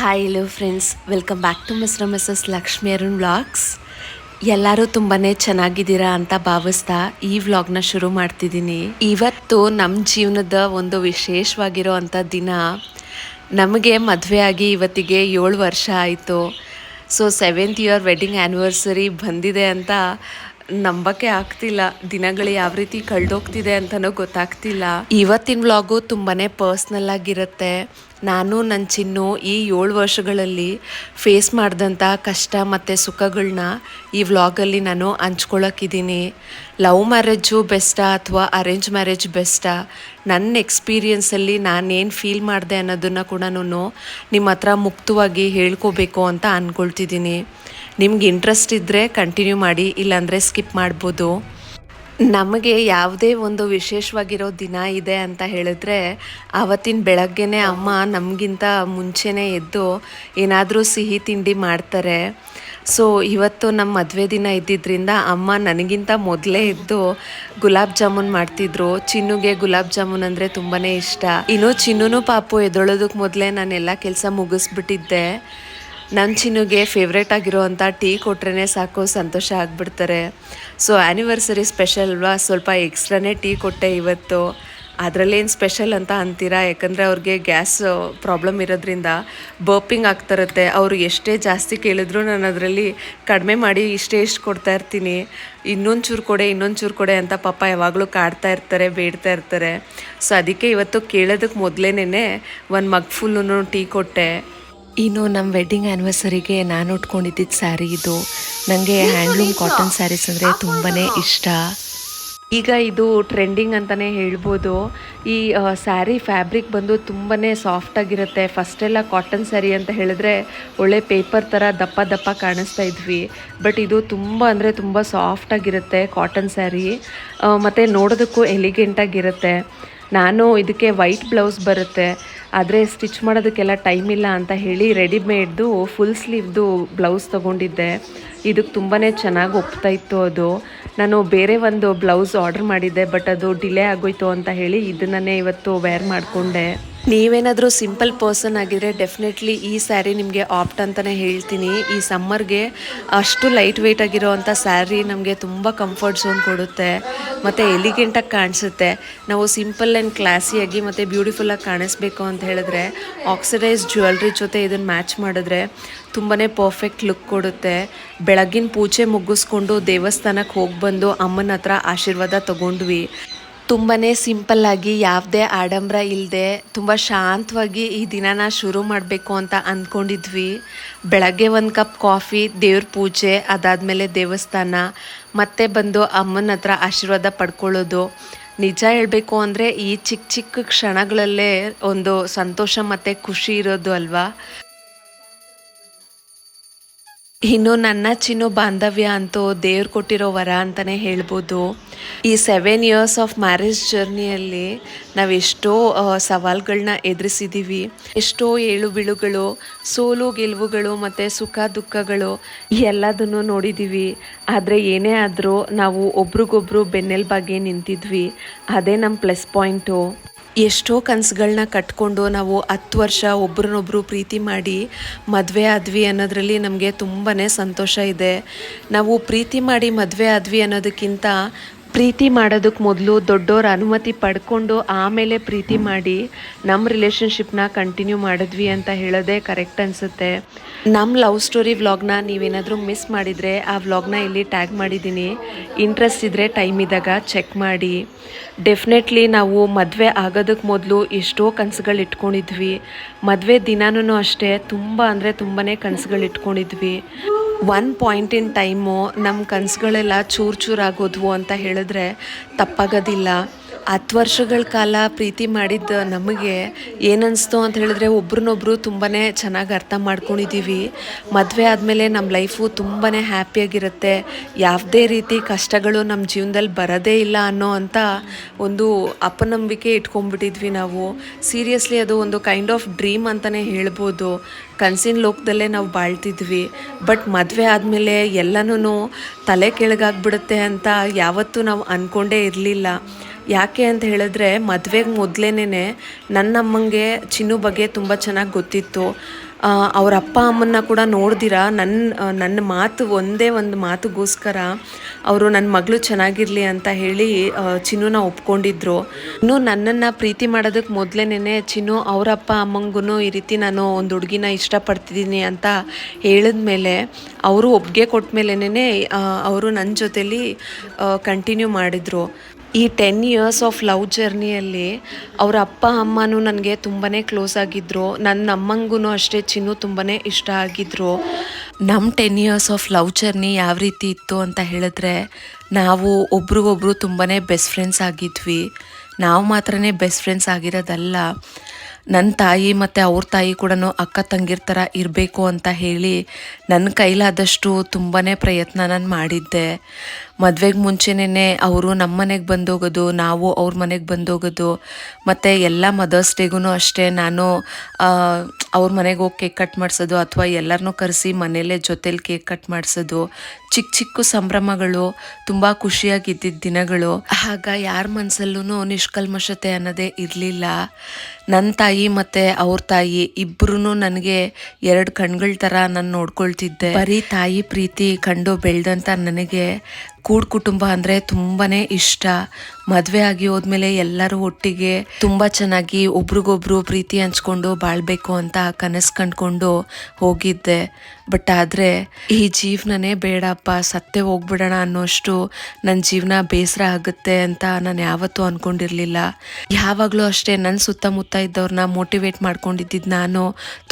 Hi hello friends, welcome back to mister missus Lakshmi Arun vlogs. ಎಲ್ಲರೂ ತುಂಬಾ ಚೆನ್ನಾಗಿದ್ದೀರಾ ಅಂತ ಭಾವಿಸ್ತಾ ಈ ವ್ಲಾಗ್ನ ಶುರು ಮಾಡ್ತಿದ್ದೀನಿ. ಇವತ್ತು ನಮ್ಮ ಜೀವನದ ಒಂದು ವಿಶೇಷವಾಗಿರೋ ಅಂಥ ದಿನ. ನಮಗೆ ಮದುವೆ ಆಗಿ ಇವತ್ತಿಗೆ 7 ವರ್ಷ ಆಯಿತು. So 7th year wedding anniversary ಬಂದಿದೆ ಅಂತ ನಂಬಕ್ಕೆ ಆಗ್ತಿಲ್ಲ. ದಿನಗಳು ಯಾವ ರೀತಿ ಕಳೆದೋಗ್ತಿದೆ ಅಂತಲೂ ಗೊತ್ತಾಗ್ತಿಲ್ಲ. ಇವತ್ತಿನ ವ್ಲಾಗು ತುಂಬಾ ಪರ್ಸ್ನಲ್ ಆಗಿರುತ್ತೆ. ನಾನು ನನ್ನ ಚಿನ್ನು ಈ 7 ವರ್ಷಗಳಲ್ಲಿ ಫೇಸ್ ಮಾಡಿದಂಥ ಕಷ್ಟ ಮತ್ತು ಸುಖಗಳನ್ನ ಈ ವ್ಲಾಗಲ್ಲಿ ನಾನು ಹಂಚ್ಕೊಳ್ಳೋಕ್ಕಿದ್ದೀನಿ. ಲವ್ ಮ್ಯಾರೇಜು ಬೆಸ್ಟಾ ಅಥವಾ ಅರೇಂಜ್ ಮ್ಯಾರೇಜ್ ಬೆಸ್ಟಾ, ನನ್ನ ಎಕ್ಸ್ಪೀರಿಯನ್ಸಲ್ಲಿ ನಾನೇನು ಫೀಲ್ ಮಾಡಿದೆ ಅನ್ನೋದನ್ನು ಕೂಡ ನಿಮ್ಮ ಹತ್ರ ಮುಕ್ತವಾಗಿ ಹೇಳ್ಕೋಬೇಕು ಅಂತ ಅಂದ್ಕೊಳ್ತಿದ್ದೀನಿ. ನಿಮ್ಗೆ ಇಂಟ್ರೆಸ್ಟ್ ಇದ್ದರೆ ಕಂಟಿನ್ಯೂ ಮಾಡಿ, ಇಲ್ಲಾಂದರೆ ಸ್ಕಿಪ್ ಮಾಡ್ಬೋದು. ನಮಗೆ ಯಾವುದೇ ಒಂದು ವಿಶೇಷವಾಗಿರೋ ದಿನ ಇದೆ ಅಂತ ಹೇಳಿದ್ರೆ ಆವತ್ತಿನ ಬೆಳಗ್ಗೆನೇ ಅಮ್ಮ ನಮಗಿಂತ ಮುಂಚೆನೇ ಎದ್ದು ಏನಾದರೂ ಸಿಹಿ ತಿಂಡಿ ಮಾಡ್ತಾರೆ. ಸೊ ಇವತ್ತು ನಮ್ಮ ಮದುವೆ ದಿನ ಇದ್ದಿದ್ದರಿಂದ ಅಮ್ಮ ನನಗಿಂತ ಮೊದಲೇ ಎದ್ದು ಗುಲಾಬ್ ಜಾಮೂನ್ ಮಾಡ್ತಿದ್ರು. ಚಿನ್ನುಗೆ ಗುಲಾಬ್ ಜಾಮೂನ್ ಅಂದರೆ ತುಂಬಾ ಇಷ್ಟ. ಇನ್ನು ಚಿನ್ನೂ ಪಾಪು ಎದ್ದೊಳೋದಕ್ಕೆ ಮೊದಲೇ ನಾನೆಲ್ಲ ಕೆಲಸ ಮುಗಿಸ್ಬಿಟ್ಟಿದ್ದೆ. ನನ್ನ ಚಿನ್ನುಗೆ ಫೇವ್ರೇಟ್ ಆಗಿರೋವಂಥ ಟೀ ಕೊಟ್ರೇ ಸಾಕು, ಸಂತೋಷ ಆಗಿಬಿಡ್ತಾರೆ. ಸೊ ಆ್ಯನಿವರ್ಸರಿ ಸ್ಪೆಷಲ್ ಅಲ್ವಾ, ಸ್ವಲ್ಪ ಎಕ್ಸ್ಟ್ರಾನೇ ಟೀ ಕೊಟ್ಟೆ ಇವತ್ತು. ಅದರಲ್ಲೇನು ಸ್ಪೆಷಲ್ ಅಂತ ಅಂತೀರಾ, ಯಾಕಂದರೆ ಅವ್ರಿಗೆ ಗ್ಯಾಸ್ ಪ್ರಾಬ್ಲಮ್ ಇರೋದ್ರಿಂದ ಬರ್ಪಿಂಗ್ ಆಗ್ತಿರುತ್ತೆ. ಅವರು ಎಷ್ಟೇ ಜಾಸ್ತಿ ಕೇಳಿದ್ರು ನಾನು ಅದರಲ್ಲಿ ಕಡಿಮೆ ಮಾಡಿ ಇಷ್ಟು ಕೊಡ್ತಾ ಇರ್ತೀನಿ. ಇನ್ನೊಂದು ಚೂರು ಕೊಡೆ ಅಂತ ಪಾಪ ಯಾವಾಗಲೂ ಕಾಡ್ತಾ ಇರ್ತಾರೆ, ಬೇಡ್ತಾ ಇರ್ತಾರೆ. ಸೊ ಅದಕ್ಕೆ ಇವತ್ತು ಕೇಳೋದಕ್ಕೆ ಮೊದಲೇನೆ ಒಂದು ಮಗ್ ಫುಲ್ಲೂ ಟೀ ಕೊಟ್ಟೆ. ಇನ್ನು ನಮ್ಮ ವೆಡ್ಡಿಂಗ್ ಆ್ಯನಿವರ್ಸರಿಗೆ ನಾನು ಉಟ್ಕೊಂಡಿದ್ದಿದ್ದು ಸ್ಯಾರಿ ಇದು. ನನಗೆ ಹ್ಯಾಂಡ್ಲೂಮ್ ಕಾಟನ್ ಸ್ಯಾರೀಸ್ ಅಂದರೆ ತುಂಬಾ ಇಷ್ಟ. ಈಗ ಇದು ಟ್ರೆಂಡಿಂಗ್ ಅಂತಲೇ ಹೇಳ್ಬೋದು. ಈ ಸ್ಯಾರಿ ಫ್ಯಾಬ್ರಿಕ್ ಬಂದು ತುಂಬಾ ಸಾಫ್ಟಾಗಿರುತ್ತೆ. ಫಸ್ಟೆಲ್ಲ ಕಾಟನ್ ಸ್ಯಾರಿ ಅಂತ ಹೇಳಿದ್ರೆ ಒಳ್ಳೆ ಪೇಪರ್ ಥರ ದಪ್ಪ ದಪ್ಪ ಕಾಣಿಸ್ತಾ ಇದ್ವಿ. ಬಟ್ ಇದು ತುಂಬ ಸಾಫ್ಟಾಗಿರುತ್ತೆ ಕಾಟನ್ ಸ್ಯಾರಿ, ಮತ್ತು ನೋಡೋದಕ್ಕೂ ಎಲಿಗೆಂಟಾಗಿರುತ್ತೆ. ನಾನು ಇದಕ್ಕೆ ವೈಟ್ ಬ್ಲೌಸ್ ಬರುತ್ತೆ, ಆದರೆ ಸ್ಟಿಚ್ ಮಾಡೋದಕ್ಕೆಲ್ಲ ಟೈಮ್ ಇಲ್ಲ ಅಂತ ಹೇಳಿ ರೆಡಿಮೇಡ್ದು ಫುಲ್ ಸ್ಲೀವ್ದು ಬ್ಲೌಸ್ ತೊಗೊಂಡಿದ್ದೆ. ಇದಕ್ಕೆ ತುಂಬಾ ಚೆನ್ನಾಗಿ ಒಪ್ತಾ ಇತ್ತು ಅದು. ನಾನು ಬೇರೆ ಒಂದು ಬ್ಲೌಸ್ ಆರ್ಡರ್ ಮಾಡಿದ್ದೆ, ಬಟ್ ಅದು ಡಿಲೇ ಆಗೋಯ್ತು ಅಂತ ಹೇಳಿ ಇದನ್ನೇ ಇವತ್ತು ವೇರ್ ಮಾಡಿಕೊಂಡೆ. ನೀವೇನಾದರೂ ಸಿಂಪಲ್ ಪರ್ಸನ್ ಆಗಿದ್ರೆ ಡೆಫಿನೆಟ್ಲಿ ಈ ಸ್ಯಾರಿ ನಿಮಗೆ ಆಪ್ಟ್ ಅಂತಲೇ ಹೇಳ್ತೀನಿ. ಈ ಸಮ್ಮರ್ಗೆ ಅಷ್ಟು ಲೈಟ್ ವೆಯ್ಟ್ ಆಗಿರೋವಂಥ ಸ್ಯಾರಿ ನಮಗೆ ತುಂಬ ಕಂಫರ್ಟ್ ಝೋನ್ ಕೊಡುತ್ತೆ ಮತ್ತು ಎಲಿಗೆಂಟಾಗಿ ಕಾಣಿಸುತ್ತೆ. ನಾವು ಸಿಂಪಲ್ ಆ್ಯಂಡ್ ಕ್ಲಾಸಿಯಾಗಿ ಮತ್ತು ಬ್ಯೂಟಿಫುಲ್ಲಾಗಿ ಕಾಣಿಸ್ಬೇಕು ಅಂತ ಹೇಳಿದ್ರೆ ಆಕ್ಸಿಡೈಸ್ ಜ್ಯುವೆಲ್ರಿ ಜೊತೆ ಇದನ್ನು ಮ್ಯಾಚ್ ಮಾಡಿದ್ರೆ ತುಂಬಾ ಪರ್ಫೆಕ್ಟ್ ಲುಕ್ ಕೊಡುತ್ತೆ. ಬೆಳಗಿನ ಪೂಜೆ ಮುಗಿಸ್ಕೊಂಡು ದೇವಸ್ಥಾನಕ್ಕೆ ಹೋಗಿ ಬಂದು ಅಮ್ಮನ ಹತ್ರ ಆಶೀರ್ವಾದ ತೊಗೊಂಡ್ವಿ. ತುಂಬಾ ಸಿಂಪಲ್ಲಾಗಿ, ಯಾವುದೇ ಆಡಂಬರ ಇಲ್ಲದೆ ತುಂಬ ಶಾಂತವಾಗಿ ಈ ದಿನನ ಶುರು ಮಾಡಬೇಕು ಅಂತ ಅಂದ್ಕೊಂಡಿದ್ವಿ. ಬೆಳಗ್ಗೆ ಒಂದು ಕಪ್ ಕಾಫಿ, ದೇವ್ರ ಪೂಜೆ, ಅದಾದಮೇಲೆ ದೇವಸ್ಥಾನ, ಮತ್ತೆ ಬಂದು ಅಮ್ಮನ ಹತ್ರ ಆಶೀರ್ವಾದ ಪಡ್ಕೊಳ್ಳೋದು. ನಿಜ ಹೇಳಬೇಕು ಅಂದರೆ ಈ ಚಿಕ್ಕ ಚಿಕ್ಕ ಕ್ಷಣಗಳಲ್ಲೇ ಒಂದು ಸಂತೋಷ ಮತ್ತು ಖುಷಿ ಇರೋದು ಅಲ್ವಾ. ಇನ್ನು ನನ್ನ ಚಿನ್ನು ಬಾಂಧವ್ಯ ಅಂತೂ ದೇವ್ರು ಕೊಟ್ಟಿರೋ ವರ ಅಂತಲೇ ಹೇಳ್ಬೋದು. ಈ 7 ಇಯರ್ಸ್ ಆಫ್ ಮ್ಯಾರೇಜ್ ಜರ್ನಿಯಲ್ಲಿ ನಾವೆಷ್ಟೋ ಸವಾಲುಗಳನ್ನ ಎದುರಿಸಿದ್ದೀವಿ. ಎಷ್ಟೋ ಏಳು ಬೀಳುಗಳು, ಸೋಲು ಗೆಲುವುಗಳು ಮತ್ತು ಸುಖ ದುಃಖಗಳು ಎಲ್ಲದನ್ನು ನೋಡಿದ್ದೀವಿ. ಆದರೆ ಏನೇ ಆದರೂ ನಾವು ಒಬ್ರಿಗೊಬ್ರು ಬೆನ್ನೆಲುಬಾಗಿ ನಿಂತಿದ್ವಿ. ಅದೇ ನಮ್ಮ ಪ್ಲಸ್ ಪಾಯಿಂಟು. ಎಷ್ಟೋ ಕನಸುಗಳನ್ನ ಕಟ್ಕೊಂಡು ನಾವು 10 ವರ್ಷ ಒಬ್ರನ್ನೊಬ್ರು ಪ್ರೀತಿ ಮಾಡಿ ಮದುವೆ ಆದ್ವಿ ಅನ್ನೋದ್ರಲ್ಲಿ ನಮಗೆ ತುಂಬಾ ಸಂತೋಷ ಇದೆ. ನಾವು ಪ್ರೀತಿ ಮಾಡಿ ಮದುವೆ ಆದ್ವಿ ಅನ್ನೋದಕ್ಕಿಂತ ಪ್ರೀತಿ ಮಾಡೋದಕ್ಕೆ ಮೊದಲು ದೊಡ್ಡೋರ ಅನುಮತಿ ಪಡ್ಕೊಂಡು ಆಮೇಲೆ ಪ್ರೀತಿ ಮಾಡಿ ನಮ್ಮ ರಿಲೇಷನ್ಶಿಪ್ನ ಕಂಟಿನ್ಯೂ ಮಾಡಿದ್ವಿ ಅಂತ ಹೇಳೋದೇ ಕರೆಕ್ಟ್ ಅನಿಸುತ್ತೆ. ನಮ್ಮ ಲವ್ ಸ್ಟೋರಿ ವ್ಲಾಗ್ನ ನೀವೇನಾದರೂ ಮಿಸ್ ಮಾಡಿದರೆ ಆ ವ್ಲಾಗ್ನ ಇಲ್ಲಿ ಟ್ಯಾಗ್ ಮಾಡಿದ್ದೀನಿ. ಇಂಟ್ರೆಸ್ಟ್ ಇದ್ದರೆ ಟೈಮ್ ಇದ್ದಾಗ ಚೆಕ್ ಮಾಡಿ. ಡೆಫಿನೆಟ್ಲಿ ನಾವು ಮದುವೆ ಆಗೋದಕ್ಕೆ ಮೊದಲು ಎಷ್ಟೋ ಕನಸುಗಳು ಇಟ್ಕೊಂಡಿದ್ವಿ. ಮದುವೆ ದಿನಾನೂ ಅಷ್ಟೇ ತುಂಬ ಕನಸುಗಳು ಇಟ್ಕೊಂಡಿದ್ವಿ. ಒನ್ ಪಾಯಿಂಟ್ ಇನ್ ಟೈಮು ನಮ್ಮ ಕನಸುಗಳೆಲ್ಲ ಚೂರಾಗೋದ್ವು ಅಂತ ಹೇಳಿದ್ರೆ ತಪ್ಪಾಗೋದಿಲ್ಲ. 10 ವರ್ಷಗಳ ಕಾಲ ಪ್ರೀತಿ ಮಾಡಿದ್ದ ನಮಗೆ ಏನನ್ನಿಸ್ತು ಅಂತ ಹೇಳಿದ್ರೆ ಒಬ್ರನ್ನೊಬ್ರು ತುಂಬಾ ಚೆನ್ನಾಗಿ ಅರ್ಥ ಮಾಡ್ಕೊಂಡಿದ್ದೀವಿ. ಮದುವೆ ಆದಮೇಲೆ ನಮ್ಮ ಲೈಫು ತುಂಬಾ ಹ್ಯಾಪಿಯಾಗಿರುತ್ತೆ. ಯಾವುದೇ ರೀತಿ ಕಷ್ಟಗಳು ನಮ್ಮ ಜೀವನದಲ್ಲಿ ಬರೋದೇ ಇಲ್ಲ ಅನ್ನೋ ಅಂಥ ಒಂದು ಅಪನಂಬಿಕೆ ಇಟ್ಕೊಂಡ್ಬಿಟ್ಟಿದ್ವಿ ನಾವು. ಸೀರಿಯಸ್ಲಿ ಅದು ಒಂದು ಕೈಂಡ್ ಆಫ್ ಡ್ರೀಮ್ ಅಂತಲೇ ಹೇಳ್ಬೋದು. ಕನಸಿನ ಲೋಕದಲ್ಲೇ ನಾವು ಬಾಳ್ತಿದ್ವಿ. ಬಟ್ ಮದುವೆ ಆದಮೇಲೆ ಎಲ್ಲನೂ ತಲೆ ಕೆಳಗಾಗ್ಬಿಡುತ್ತೆ ಅಂತ ಯಾವತ್ತೂ ನಾವು ಅಂದ್ಕೊಂಡೇ ಇರಲಿಲ್ಲ. ಯಾಕೆ ಅಂತ ಹೇಳಿದ್ರೆ ಮದುವೆಗೆ ಮೊದಲೇನೆ ನನ್ನ ಅಮ್ಮಂಗೆ ಚಿನ್ನು ಬಗ್ಗೆ ತುಂಬ ಚೆನ್ನಾಗಿ ಗೊತ್ತಿತ್ತು. ಅವ್ರ ಅಪ್ಪ ಅಮ್ಮನ್ನ ಕೂಡ ನೋಡ್ದಿರ ನನ್ನ ಮಾತು ಒಂದೇ ಒಂದು ಮಾತುಗೋಸ್ಕರ ಅವರು ನನ್ನ ಮಗಳು ಚೆನ್ನಾಗಿರಲಿ ಅಂತ ಹೇಳಿ ಚಿನ್ನುನ ಒಪ್ಕೊಂಡಿದ್ರು. ಇನ್ನು ನನ್ನನ್ನು ಪ್ರೀತಿ ಮಾಡೋದಕ್ಕೆ ಮೊದಲೇನೆ ಚಿನ್ನು ಅವ್ರ ಅಪ್ಪ ಅಮ್ಮಂಗೂ ಈ ರೀತಿ ನಾನು ಒಂದು ಹುಡುಗಿನ ಇಷ್ಟಪಡ್ತಿದ್ದೀನಿ ಅಂತ ಹೇಳಿದ್ಮೇಲೆ ಅವರು ಒಪ್ಪಿಗೆ ಕೊಟ್ಟ ಮೇಲೇ ಅವರು ನನ್ನ ಜೊತೇಲಿ ಕಂಟಿನ್ಯೂ ಮಾಡಿದರು. ಈ 10 ಇಯರ್ಸ್ ಆಫ್ ಲವ್ ಜರ್ನಿಯಲ್ಲಿ ಅವರ ಅಪ್ಪ ಅಮ್ಮನೂ ನನಗೆ ತುಂಬಾ ಕ್ಲೋಸ್ ಆಗಿದ್ದರು. ನನ್ನ ಅಮ್ಮಂಗೂ ಅಷ್ಟೇ ಚಿನ್ನು ತುಂಬಾ ಇಷ್ಟ ಆಗಿದ್ದರು. ನಮ್ಮ 10 ಇಯರ್ಸ್ ಆಫ್ ಲವ್ ಜರ್ನಿ ಯಾವ ರೀತಿ ಇತ್ತು ಅಂತ ಹೇಳಿದ್ರೆ, ನಾವು ಒಬ್ರಿಗೊಬ್ರು ತುಂಬಾ ಬೆಸ್ಟ್ ಫ್ರೆಂಡ್ಸ್ ಆಗಿದ್ವಿ. ನಾವು ಮಾತ್ರನೇ ಬೆಸ್ಟ್ ಫ್ರೆಂಡ್ಸ್ ಆಗಿರೋದಲ್ಲ, ನನ್ನ ತಾಯಿ ಮತ್ತು ಅವ್ರ ತಾಯಿ ಕೂಡ ಅಕ್ಕ ತಂಗಿರ ಥರ ಇರಬೇಕು ಅಂತ ಹೇಳಿ ನನ್ನ ಕೈಲಾದಷ್ಟು ತುಂಬಾ ಪ್ರಯತ್ನ ನಾನು ಮಾಡಿದ್ದೆ. ಮದುವೆಗೆ ಮುಂಚೆನೇ ಅವರು ನಮ್ಮ ಮನೆಗೆ ಬಂದೋಗೋದು, ನಾವು ಅವ್ರ ಮನೆಗೆ ಬಂದೋಗೋದು, ಮತ್ತು ಎಲ್ಲ ಮದರ್ಸ್ ಡೇಗೂ ಅಷ್ಟೇ ನಾನು ಅವ್ರ ಮನೆಗೆ ಹೋಗಿ ಕೇಕ್ ಕಟ್ ಮಾಡಿಸೋದು ಅಥವಾ ಎಲ್ಲರನ್ನೂ ಕರೆಸಿ ಮನೆಯಲ್ಲೇ ಜೊತೇಲಿ ಕೇಕ್ ಕಟ್ ಮಾಡಿಸೋದು, ಚಿಕ್ಕ ಚಿಕ್ಕ ಸಂಭ್ರಮಗಳು, ತುಂಬ ಖುಷಿಯಾಗಿದ್ದಿದ್ದ ದಿನಗಳು. ಆಗ ಯಾರ ಮನಸ್ಸಲ್ಲೂ ನಿಷ್ಕಲ್ಮಶತೆ ಅನ್ನೋದೇ ಇರಲಿಲ್ಲ. ನನ್ನ ತಾಯಿ ಮತ್ತು ಅವ್ರ ತಾಯಿ ಇಬ್ಬರೂ ನನಗೆ 2 ಕಣ್ಗಳ ಥರ ನಾನು ನೋಡ್ಕೊಳ್ತಿದ್ದೆ. ಬರೀ ತಾಯಿ ಪ್ರೀತಿ ಕಂಡು ಬೆಳೆದಂಥ ನನಗೆ ಕೂಡು ಕುಟುಂಬ ಅಂದರೆ ತುಂಬಾ ಇಷ್ಟ. ಮದುವೆ ಆಗಿ ಹೋದ್ಮೇಲೆ ಎಲ್ಲರೂ ಒಟ್ಟಿಗೆ ತುಂಬ ಚೆನ್ನಾಗಿ ಒಬ್ರಿಗೊಬ್ರು ಪ್ರೀತಿ ಹಂಚ್ಕೊಂಡು ಬಾಳಬೇಕು ಅಂತ ಕನಸು ಕಂಡ್ಕೊಂಡು ಹೋಗಿದ್ದೆ. ಬಟ್ ಆದರೆ ಈ ಜೀವನನೇ ಬೇಡಪ್ಪ, ಸತ್ತೇ ಹೋಗ್ಬಿಡೋಣ ಅನ್ನೋಷ್ಟು ನನ್ನ ಜೀವನ ಬೇಸರ ಆಗುತ್ತೆ ಅಂತ ನಾನು ಯಾವತ್ತೂ ಅಂದ್ಕೊಂಡಿರಲಿಲ್ಲ. ಯಾವಾಗಲೂ ಅಷ್ಟೇ ನನ್ನ ಸುತ್ತಮುತ್ತ ಇದ್ದವ್ರನ್ನ ಮೋಟಿವೇಟ್ ಮಾಡ್ಕೊಂಡಿದ್ದಿದ್ದು ನಾನು,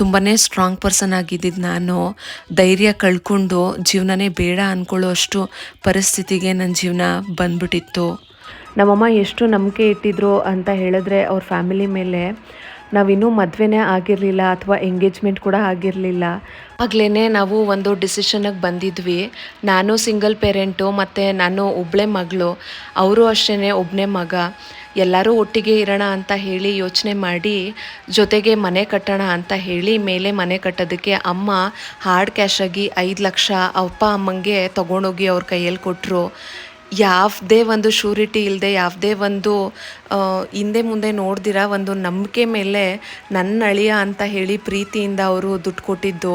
ತುಂಬಾ ಸ್ಟ್ರಾಂಗ್ ಪರ್ಸನ್ ಆಗಿದ್ದಿದ್ದು ನಾನು. ಧೈರ್ಯ ಕಳ್ಕೊಂಡು ಜೀವನನೇ ಬೇಡ ಅಂದ್ಕೊಳ್ಳೋ ಅಷ್ಟು ಪರಿಸ್ಥಿತಿಗೆ ನನ್ನ ಜೀವನ ಬಂದ್ಬಿಟ್ಟಿತ್ತು. ನಮ್ಮಮ್ಮ ಎಷ್ಟು ನಂಬಿಕೆ ಇಟ್ಟಿದ್ರು ಅಂತ ಹೇಳಿದ್ರೆ ಅವ್ರ ಫ್ಯಾಮಿಲಿ ಮೇಲೆ, ನಾವಿನ್ನೂ ಮದುವೆನೇ ಆಗಿರಲಿಲ್ಲ ಅಥವಾ ಎಂಗೇಜ್ಮೆಂಟ್ ಕೂಡ ಆಗಿರಲಿಲ್ಲ. ಆಗಲೇ ನಾವು ಒಂದು ಡಿಸಿಷನ್ಗೆ ಬಂದಿದ್ವಿ. ನಾನು ಸಿಂಗಲ್ ಪೇರೆಂಟು ಮತ್ತು ನಾನು ಒಬ್ಬಳೇ ಮಗಳು, ಅವರು ಅಷ್ಟೇ ಒಬ್ಬನೇ ಮಗ. ಎಲ್ಲರೂ ಒಟ್ಟಿಗೆ ಇರೋಣ ಅಂತ ಹೇಳಿ ಯೋಚನೆ ಮಾಡಿ ಜೊತೆಗೆ ಮನೆ ಕಟ್ಟೋಣ ಅಂತ ಹೇಳಿ ಮೇಲೆ ಮನೆ ಕಟ್ಟೋದಕ್ಕೆ ಅಮ್ಮ ಹಾರ್ಡ್ ಕ್ಯಾಶಾಗಿ 5 ಲಕ್ಷ ಅಪ್ಪ ಅಮ್ಮಂಗೆ ತೊಗೊಂಡೋಗಿ ಅವ್ರ ಕೈಯಲ್ಲಿ ಕೊಟ್ಟರು. ಯಾವುದೇ ಒಂದು ಶ್ಯೂರಿಟಿ ಇಲ್ಲದೆ, ಯಾವುದೇ ಒಂದು ಹಿಂದೆ ಮುಂದೆ ನೋಡ್ದಿರ ಒಂದು ನಂಬಿಕೆ ಮೇಲೆ ನನ್ನ ಅಳಿಯ ಅಂತ ಹೇಳಿ ಪ್ರೀತಿಯಿಂದ ಅವರು ದುಡ್ಡು ಕೊಟ್ಟಿದ್ದು.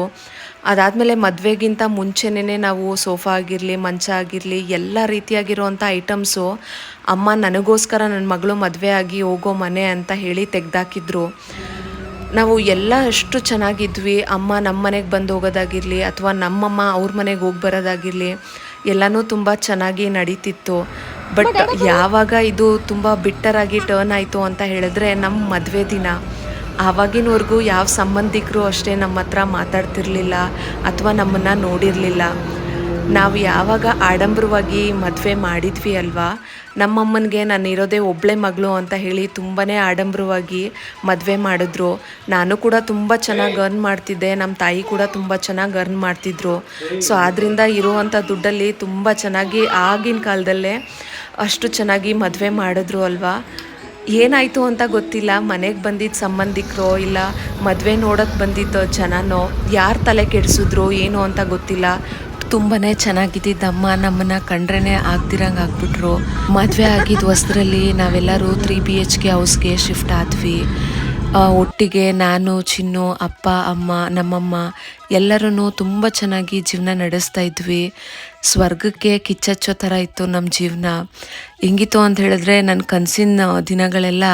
ಅದಾದಮೇಲೆ ಮದುವೆಗಿಂತ ಮುಂಚೆನೇ ನಾವು ಸೋಫಾ ಆಗಿರಲಿ, ಮಂಚ ಆಗಿರಲಿ, ಎಲ್ಲ ರೀತಿಯಾಗಿರೋವಂಥ ಐಟಮ್ಸು ಅಮ್ಮ ನನಗೋಸ್ಕರ ನನ್ನ ಮಗಳು ಮದುವೆ ಆಗಿ ಹೋಗೋ ಮನೆ ಅಂತ ಹೇಳಿ ತೆಗೆದಾಕಿದ್ರು. ನಾವು ಎಲ್ಲ ಅಷ್ಟು ಚೆನ್ನಾಗಿದ್ವಿ. ಅಮ್ಮ ನಮ್ಮ ಮನೆಗೆ ಬಂದು ಹೋಗೋದಾಗಿರಲಿ ಅಥವಾ ನಮ್ಮಮ್ಮ ಅವ್ರ ಮನೆಗೆ ಹೋಗಿ ಬರೋದಾಗಿರಲಿ, ಎಲ್ಲನೂ ತುಂಬ ಚೆನ್ನಾಗಿ ನಡೀತಿತ್ತು. ಬಟ್ ಯಾವಾಗ ಇದು ತುಂಬ ಬಿಟ್ಟರಾಗಿ ಟರ್ನ್ ಆಯಿತು ಅಂತ ಹೇಳಿದ್ರೆ ನಮ್ಮ ಮದುವೆ ದಿನ. ಆವಾಗಿನವರೆಗೂ ಯಾವ ಸಂಬಂಧಿಕರು ಅಷ್ಟೇ ನಮ್ಮ ಹತ್ರ ಮಾತಾಡ್ತಿರ್ಲಿಲ್ಲ ಅಥವಾ ನಮ್ಮನ್ನು ನೋಡಿರಲಿಲ್ಲ. ನಾವು ಯಾವಾಗ ಆಡಂಬರವಾಗಿ ಮದುವೆ ಮಾಡಿದ್ವಿ ಅಲ್ವಾ, ನಮ್ಮಮ್ಮನಿಗೆ ನಾನು ಇರೋದೇ ಒಬ್ಬಳೇ ಮಗಳು ಅಂತ ಹೇಳಿ ತುಂಬಾ ಆಡಂಬರವಾಗಿ ಮದುವೆ ಮಾಡಿದ್ರು. ನಾನು ಕೂಡ ತುಂಬ ಚೆನ್ನಾಗಿ ಅರ್ನ್ ಮಾಡ್ತಿದ್ದೆ, ನಮ್ಮ ತಾಯಿ ಕೂಡ ತುಂಬ ಚೆನ್ನಾಗಿ ಅರ್ನ್ ಮಾಡ್ತಿದ್ರು. ಸೊ ಆದ್ದರಿಂದ ಇರುವಂಥ ದುಡ್ಡಲ್ಲಿ ತುಂಬ ಚೆನ್ನಾಗಿ ಆಗಿನ ಕಾಲದಲ್ಲೇ ಅಷ್ಟು ಚೆನ್ನಾಗಿ ಮದುವೆ ಮಾಡಿದ್ರು ಅಲ್ವಾ. ಏನಾಯಿತು ಅಂತ ಗೊತ್ತಿಲ್ಲ, ಮನೆಗೆ ಬಂದಿದ್ದ ಸಂಬಂಧಿಕರೋ ಇಲ್ಲ ಮದುವೆ ನೋಡೋಕ್ಕೆ ಬಂದಿದ್ದ ಜನನೋ ಯಾರು ತಲೆ ಕೆಡಿಸಿದ್ರು ಏನೋ ಅಂತ ಗೊತ್ತಿಲ್ಲ. ತುಂಬಾ ಚೆನ್ನಾಗಿದ್ದಿದ್ದಮ್ಮ ನಮ್ಮನ್ನು ಕಂಡ್ರೇ ಆಗ್ದಿರಂಗೆ ಆಗ್ಬಿಟ್ರು. ಮದುವೆ ಆಗಿದ್ದ ಹೊಸದ್ರಲ್ಲಿ ನಾವೆಲ್ಲರೂ 3 BHK ಹೌಸ್ಗೆ ಶಿಫ್ಟ್ ಆದ್ವಿ. ಒಟ್ಟಿಗೆ ನಾನು, ಚಿನ್ನು, ಅಪ್ಪ, ಅಮ್ಮ, ನಮ್ಮಮ್ಮ ಎಲ್ಲರೂ ತುಂಬ ಚೆನ್ನಾಗಿ ಜೀವನ ನಡೆಸ್ತಾ ಇದ್ವಿ. ಸ್ವರ್ಗಕ್ಕೆ ಕಿಚ್ಚಚ್ಚೋ ಥರ ಇತ್ತು ನಮ್ಮ ಜೀವನ. ಹೆಂಗಿತ್ತು ಅಂತ ಹೇಳಿದ್ರೆ, ನನ್ನ ಕನಸಿನ ದಿನಗಳೆಲ್ಲ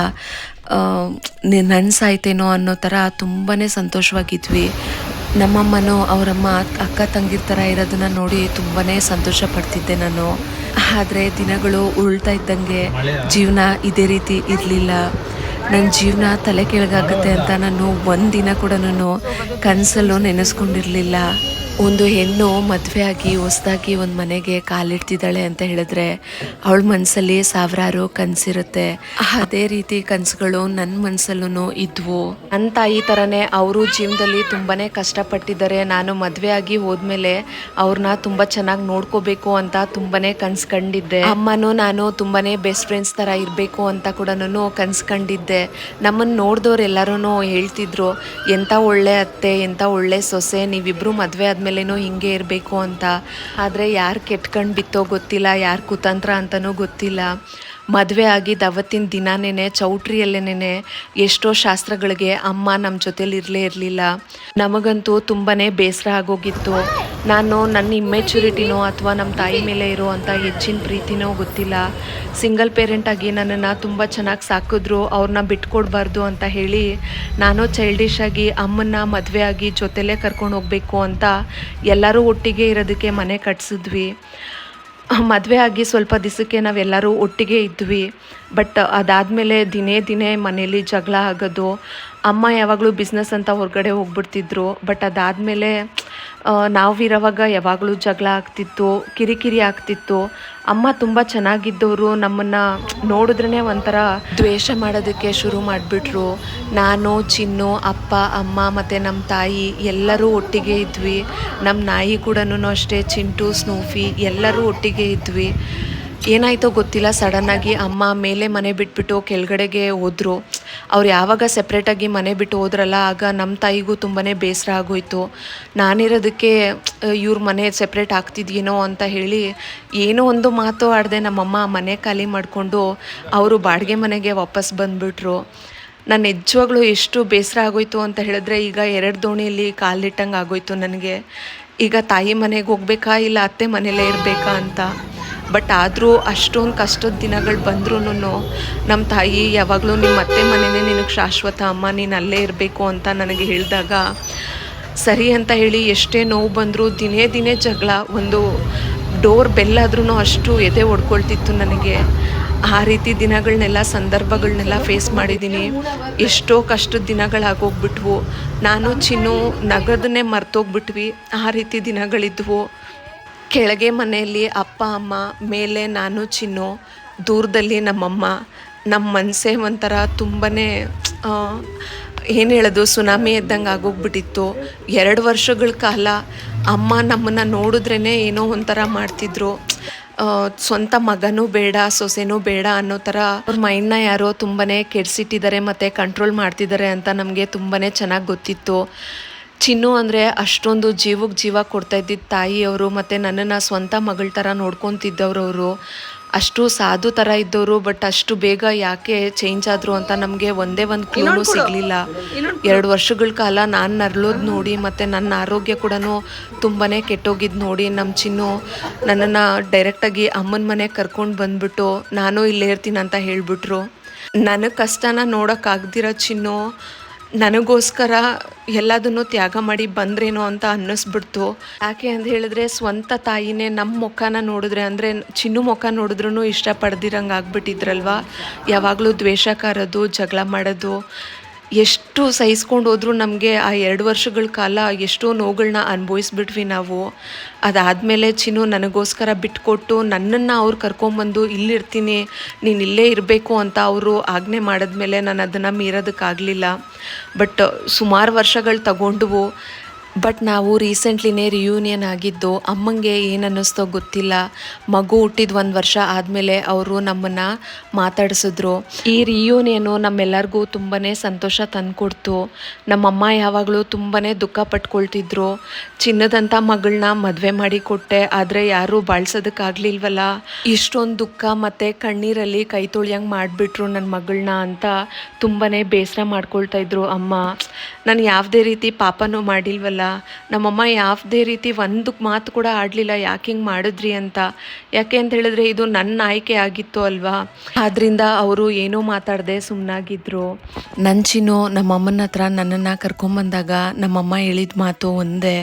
ನನಸಾಯ್ತೇನೋ ಅನ್ನೋ ಥರ ತುಂಬಾ ಸಂತೋಷವಾಗಿದ್ವಿ. ನಮ್ಮಮ್ಮನೂ ಅವರಮ್ಮ ಅಕ್ಕ ತಂಗಿರ ಥರ ಇರೋದನ್ನ ನೋಡಿ ತುಂಬಾ ಸಂತೋಷ ಪಡ್ತಿದ್ದೆ ನಾನು. ಆದರೆ ದಿನಗಳು ಉರುಳ್ತಾ ಇದ್ದಂಗೆ ಜೀವನ ಇದೇ ರೀತಿ ಇರಲಿಲ್ಲ. ನನ್ನ ಜೀವನ ತಲೆ ಕೆಳಗಾಗುತ್ತೆ ಅಂತ ನಾನು ಒಂದಿನ ಕೂಡ ಕನಸಲ್ಲೂ ನೆನೆಸ್ಕೊಂಡಿರಲಿಲ್ಲ. ಒಂದು ಹೆಣ್ಣು ಮದುವೆ ಆಗಿ ಹೊಸದಾಗಿ ಒಂದು ಮನೆಗೆ ಕಾಲಿಡ್ತಿದ್ದಾಳೆ ಅಂತ ಹೇಳಿದ್ರೆ ಅವಳ ಮನಸ್ಸಲ್ಲಿ ಸಾವಿರಾರು ಕನಸಿರುತ್ತೆ. ಅದೇ ರೀತಿ ಕನಸುಗಳು ನನ್ನ ಮನಸ್ಸಲ್ಲೂ ಇದ್ವು. ನನ್ನ ತಾಯಿ ಥರನೇ ಅವರು ಜೀವನದಲ್ಲಿ ತುಂಬಾ ಕಷ್ಟಪಟ್ಟಿದ್ದಾರೆ. ನಾನು ಮದುವೆ ಆಗಿ ಹೋದ್ಮೇಲೆ ಅವ್ರನ್ನ ತುಂಬ ಚೆನ್ನಾಗಿ ನೋಡ್ಕೋಬೇಕು ಅಂತ ತುಂಬಾ ಕನಸು ಕಂಡಿದ್ದೆ. ಅಮ್ಮನೂ ನಾನು ತುಂಬಾ ಬೆಸ್ಟ್ ಫ್ರೆಂಡ್ಸ್ ಥರ ಇರಬೇಕು ಅಂತ ಕೂಡ ಕನಸು ಕಂಡಿದ್ದೆ. ನಮ್ಮನ್ನು ನೋಡಿದವ್ರು ಹೇಳ್ತಿದ್ರು, ಎಂಥ ಒಳ್ಳೆ ಅತ್ತೆ, ಎಂಥ ಒಳ್ಳೆ ಸೊಸೆ, ನೀವಿಬ್ಬರು ಮದುವೆ ಆದ್ಮೇಲೇನೋ ಹಿಂಗೆ ಇರಬೇಕು ಅಂತ. ಆದರೆ ಯಾರು ಕೆಟ್ಕಂಡು ಬಿತ್ತೋ ಗೊತ್ತಿಲ್ಲ, ಯಾರು ಕುತಂತ್ರ ಅಂತನೂ ಗೊತ್ತಿಲ್ಲ. ಮದುವೆ ಆಗಿದ್ದ ಅವತ್ತಿನ ದಿನಾನೇ ಚೌಟ್ರಿಯಲ್ಲೇನೆ ಎಷ್ಟೋ ಶಾಸ್ತ್ರಗಳಿಗೆ ಅಮ್ಮ ನಮ್ಮ ಜೊತೇಲಿ ಇರಲಿಲ್ಲ. ನಮಗಂತೂ ತುಂಬಾ ಬೇಸರ ಆಗೋಗಿತ್ತು. ನಾನು ನನ್ನ ಇಮ್ಮೆಚುರಿಟಿನೋ ಅಥವಾ ನಮ್ಮ ತಾಯಿ ಮೇಲೆ ಇರೋವಂಥ ಹೆಚ್ಚಿನ ಪ್ರೀತಿನೋ ಗೊತ್ತಿಲ್ಲ, ಸಿಂಗಲ್ ಪೇರೆಂಟಾಗಿ ನನ್ನನ್ನು ತುಂಬ ಚೆನ್ನಾಗಿ ಸಾಕಿದ್ರು, ಅವ್ರನ್ನ ಬಿಟ್ಕೊಡ್ಬಾರ್ದು ಅಂತ ಹೇಳಿ ನಾನು ಚೈಲ್ಡಿಶ್ ಆಗಿ ಅಮ್ಮನ್ನ ಮದುವೆ ಆಗಿ ಜೊತೆಲೇ ಕರ್ಕೊಂಡು ಹೋಗಬೇಕು ಅಂತ ಎಲ್ಲರೂ ಒಟ್ಟಿಗೆ ಇರೋದಕ್ಕೆ ಮನೆ ಕಟ್ಸಿದ್ವಿ. ಮದುವೆ ಆಗಿ ಸ್ವಲ್ಪ ದಿವಸಕ್ಕೆ ನಾವೆಲ್ಲರೂ ಒಟ್ಟಿಗೆ ಇದ್ವಿ. ಬಟ್ ಅದಾದಮೇಲೆ ದಿನೇ ಮನೇಲಿ ಜಗಳ ಆಗೋದು. ಅಮ್ಮ ಯಾವಾಗಲೂ ಬಿಸ್ನೆಸ್ ಅಂತ ಹೊರಗಡೆ ಹೋಗ್ಬಿಡ್ತಿದ್ರು. ಬಟ್ ಅದಾದಮೇಲೆ ನಾವಿರೋವಾಗ ಯಾವಾಗಲೂ ಜಗಳ ಆಗ್ತಿತ್ತು, ಕಿರಿಕಿರಿ ಆಗ್ತಿತ್ತು. ಅಮ್ಮ ತುಂಬ ಚೆನ್ನಾಗಿದ್ದವರು ನಮ್ಮನ್ನು ನೋಡಿದ್ರೇ ಒಂಥರ ದ್ವೇಷ ಮಾಡೋದಕ್ಕೆ ಶುರು ಮಾಡಿಬಿಟ್ರು. ನಾನು, ಚಿನ್ನು, ಅಪ್ಪ, ಅಮ್ಮ ಮತ್ತು ನಮ್ಮ ತಾಯಿ ಎಲ್ಲರೂ ಒಟ್ಟಿಗೆ ಇದ್ವಿ. ನಮ್ಮ ನಾಯಿ ಕೂಡ ಅಷ್ಟೇ, ಚಿಂಟು, ಸ್ನೂಫಿ ಎಲ್ಲರೂ ಒಟ್ಟಿಗೆ ಇದ್ವಿ. ಏನಾಯಿತೋ ಗೊತ್ತಿಲ್ಲ, ಸಡನ್ನಾಗಿ ಅಮ್ಮ ಮೇಲೆ ಮನೆ ಬಿಟ್ಬಿಟ್ಟು ಕೆಳಗಡೆಗೆ ಹೋದರು. ಅವ್ರು ಯಾವಾಗ ಸೆಪ್ರೇಟಾಗಿ ಮನೆ ಬಿಟ್ಟು ಹೋದ್ರಲ್ಲ, ಆಗ ನಮ್ಮ ತಾಯಿಗೂ ತುಂಬಾ ಬೇಸರ ಆಗೋಯ್ತು. ನಾನಿರೋದಕ್ಕೆ ಇವ್ರ ಮನೆ ಸೆಪ್ರೇಟ್ ಆಗ್ತಿದ್ಯೇನೋ ಅಂತ ಹೇಳಿ ಏನೋ ಒಂದು ಮಾತು ಆಡದೆ ನಮ್ಮಮ್ಮ ಮನೆ ಖಾಲಿ ಮಾಡಿಕೊಂಡು ಅವರು ಬಾಡಿಗೆ ಮನೆಗೆ ವಾಪಸ್ ಬಂದುಬಿಟ್ರು. ನಾನು ನಿಜವಾಗ್ಲೂ ಎಷ್ಟು ಬೇಸರ ಆಗೋಯ್ತು ಅಂತ ಹೇಳಿದ್ರೆ, ಈಗ 2 ದೋಣಿಯಲ್ಲಿ ಕಾಲಿಟ್ಟಂಗೆ ಆಗೋಯ್ತು ನನಗೆ. ಈಗ ತಾಯಿ ಮನೆಗೆ ಹೋಗ್ಬೇಕಾ ಇಲ್ಲ ಅತ್ತೆ ಮನೇಲೇ ಇರಬೇಕಾ ಅಂತ. ಬಟ್ ಆದರೂ ಅಷ್ಟೊಂದು ಕಷ್ಟದ ದಿನಗಳು ಬಂದ್ರೂ ನಮ್ಮ ತಾಯಿ ಯಾವಾಗಲೂ ನಿಮ್ಮ ಅತ್ತೆ ಮನೆಯೇ ನಿನಗೆ ಶಾಶ್ವತ ಅಮ್ಮ, ನೀನು ಅಲ್ಲೇ ಇರಬೇಕು ಅಂತ ನನಗೆ ಹೇಳಿದಾಗ ಸರಿ ಅಂತ ಹೇಳಿ ಎಷ್ಟೇ ನೋವು ಬಂದರೂ ದಿನೇ ಜಗಳ. ಒಂದು ಡೋರ್ ಬೆಲ್ಲಾದ್ರೂ ಅಷ್ಟು ಎದೆ ಹೊಡ್ಕೊಳ್ತಿತ್ತು ನನಗೆ. ಆ ರೀತಿ ದಿನಗಳನ್ನೆಲ್ಲ ಸಂದರ್ಭಗಳನ್ನೆಲ್ಲ ಫೇಸ್ ಮಾಡಿದ್ದೀನಿ. ಎಷ್ಟೋ ಕಷ್ಟದ ದಿನಗಳಾಗೋಗ್ಬಿಟ್ವು. ನಾನು ಚಿನ್ನು ನಗದನ್ನೇ ಮರ್ತೋಗ್ಬಿಟ್ವಿ. ಆ ರೀತಿ ದಿನಗಳಿದ್ವು. ಕೆಳಗೆ ಮನೆಯಲ್ಲಿ ಅಪ್ಪ ಅಮ್ಮ, ಮೇಲೆ ನಾನು ಚಿನ್ನು, ದೂರದಲ್ಲಿ ನಮ್ಮಮ್ಮ. ನಮ್ಮ ಮನಸ್ಸೇ ಒಂಥರ ತುಂಬಾ ಏನು ಹೇಳೋದು, ಸುನಾಮಿ ಇದ್ದಂಗೆ ಆಗೋಗ್ಬಿಟ್ಟಿತ್ತು. 2 ವರ್ಷಗಳ ಕಾಲ ಅಮ್ಮ ನಮ್ಮನ್ನು ನೋಡಿದ್ರೇ ಏನೋ ಒಂಥರ ಮಾಡ್ತಿದ್ರು. ಸ್ವಂತ ಮಗನೂ ಬೇಡ, ಸೊಸೆನೂ ಬೇಡ ಅನ್ನೋ ಥರ ಅವ್ರ ಮೈಂಡ್ನ ಯಾರೋ ತುಂಬಾ ಕೆಡಿಸಿಟ್ಟಿದ್ದಾರೆ ಮತ್ತು ಕಂಟ್ರೋಲ್ ಮಾಡ್ತಿದ್ದಾರೆ ಅಂತ ನಮಗೆ ತುಂಬಾ ಚೆನ್ನಾಗಿ ಗೊತ್ತಿತ್ತು. ಚಿನ್ನು ಅಂದರೆ ಅಷ್ಟೊಂದು ಜೀವಕ್ಕೆ ಜೀವ ಕೊಡ್ತಾ ಇದ್ದಿದ್ದ ತಾಯಿಯವರು ಮತ್ತು ನನ್ನನ್ನು ಸ್ವಂತ ಮಗಳ ಥರ ನೋಡ್ಕೊತಿದ್ದವ್ರು. ಅವರು ಅಷ್ಟು ಸಾಧು ಥರ ಇದ್ದವರು. ಬಟ್ ಅಷ್ಟು ಬೇಗ ಯಾಕೆ ಚೇಂಜ್ ಆದರು ಅಂತ ನಮಗೆ ಒಂದೇ ಒಂದು ಕ್ಲೂನು ಸಿಗಲಿಲ್ಲ. 2 ವರ್ಷಗಳ ಕಾಲ ನಾನು ನರಳೋದು ನೋಡಿ ಮತ್ತು ನನ್ನ ಆರೋಗ್ಯ ಕೂಡ ತುಂಬಾ ಕೆಟ್ಟೋಗಿದ್ದು ನೋಡಿ ನಮ್ಮ ಚಿನ್ನು ನನ್ನನ್ನು ಡೈರೆಕ್ಟಾಗಿ ಅಮ್ಮನ ಮನೆಗೆ ಕರ್ಕೊಂಡು ಬಂದುಬಿಟ್ಟು ನಾನು ಇಲ್ಲೇ ಇರ್ತೀನಿ ಅಂತ ಹೇಳಿಬಿಟ್ರು. ನನಗೆ ಕಷ್ಟನ ನೋಡೋಕ್ಕಾಗ್ದಿರೋ ಚಿನ್ನು ನನಗೋಸ್ಕರ ಎಲ್ಲದನ್ನು ತ್ಯಾಗ ಮಾಡಿ ಬಂದ್ರೇನೋ ಅಂತ ಅನ್ನಿಸ್ಬಿಡ್ತು. ಯಾಕೆ ಅಂತ ಹೇಳಿದ್ರೆ, ಸ್ವಂತ ತಾಯಿನೇ ನಮ್ಮ ಮುಖನ ನೋಡಿದ್ರೆ, ಅಂದರೆ ಚಿನ್ನು ಮುಖ ನೋಡಿದ್ರೂ ಇಷ್ಟಪಡ್ದಿರಂಗೆ ಆಗ್ಬಿಟ್ಟಿದ್ರಲ್ವ. ಯಾವಾಗಲೂ ದ್ವೇಷ ಕಾರೋದು, ಜಗಳ ಮಾಡೋದು. ಎಷ್ಟು ಸಹಿಸ್ಕೊಂಡು ಹೋದರೂ ನಮಗೆ ಆ 2 ವರ್ಷಗಳ ಕಾಲ ಎಷ್ಟೋ ನೋವುಗಳನ್ನ ಅನುಭವಿಸ್ಬಿಟ್ವಿ ನಾವು. ಅದಾದಮೇಲೆ ಚಿನ್ನು ನನಗೋಸ್ಕರ ಬಿಟ್ಕೊಟ್ಟು ನನ್ನನ್ನು ಅವ್ರು ಕರ್ಕೊಂಬಂದು ಇಲ್ಲಿರ್ತೀನಿ, ನೀನು ಇಲ್ಲೇ ಇರಬೇಕು ಅಂತ ಅವರು ಆಜ್ಞೆ ಮಾಡಿದ್ಮೇಲೆ ನಾನು ಅದನ್ನು ಮೀರೋದಕ್ಕಾಗಲಿಲ್ಲ. ಬಟ್ ಸುಮಾರು ವರ್ಷಗಳು ತಗೊಂಡ್ವು. ಬಟ್ ನಾವು ರೀಸೆಂಟ್ಲಿನೇ ರಿಯೂನಿಯನ್ ಆಗಿದ್ದು. ಅಮ್ಮಂಗೆ ಏನು ಅನ್ನಿಸ್ತೋ ಗೊತ್ತಿಲ್ಲ, ಮಗು ಹುಟ್ಟಿದ 1 ವರ್ಷ ಆದಮೇಲೆ ಅವರು ನಮ್ಮನ್ನು ಮಾತಾಡಿಸಿದ್ರು. ಈ ರಿಯೂನಿಯನು ನಮ್ಮೆಲ್ಲರಿಗೂ ತುಂಬಾ ಸಂತೋಷ ತಂದುಕೊಡ್ತು. ನಮ್ಮಮ್ಮ ಯಾವಾಗಲೂ ತುಂಬಾ ದುಃಖ ಪಟ್ಕೊಳ್ತಿದ್ರು. ಚಿನ್ನದಂಥ ಮಗಳನ್ನ ಮದುವೆ ಮಾಡಿ ಕೊಟ್ಟೆ, ಆದರೆ ಯಾರೂ ಬಾಳ್ಸೋದಕ್ಕಾಗಲಿಲ್ವಲ್ಲ, ಇಷ್ಟೊಂದು ದುಃಖ ಮತ್ತು ಕಣ್ಣೀರಲ್ಲಿ ಕೈ ತೊಳ್ಯಂಗೆ ಮಾಡಿಬಿಟ್ರು ನನ್ನ ಮಗಳನ್ನ ಅಂತ ತುಂಬಾ ಬೇಸರ ಮಾಡ್ಕೊಳ್ತಾಯಿದ್ರು ಅಮ್ಮ. ನಾನು ಯಾವುದೇ ರೀತಿ ಪಾಪನೂ ಮಾಡಿಲ್ವಲ್ಲ, ನಮ್ಮಮ್ಮ ಯಾವುದೇ ರೀತಿ ಒಂದು ಮಾತು ಕೂಡ ಆಡಲಿಲ್ಲ ಯಾಕೆ ಹಿಂಗೆ ಮಾಡಿದ್ರಿ ಅಂತ. ಯಾಕೆ ಅಂತ ಹೇಳಿದ್ರೆ ಇದು ನನ್ನ ಆಯ್ಕೆ ಆಗಿತ್ತು ಅಲ್ವಾ. ಆದ್ದರಿಂದ ಅವರು ಏನೂ ಮಾತಾಡದೆ ಸುಮ್ಮನಾಗಿದ್ದರು. ನನ್ನ ಚಿನ್ನು ನಮ್ಮಮ್ಮನ ಹತ್ರ ನನ್ನನ್ನು ಕರ್ಕೊಂಬಂದಾಗ ನಮ್ಮಮ್ಮ ಹೇಳಿದ ಮಾತು ಒಂದೇ,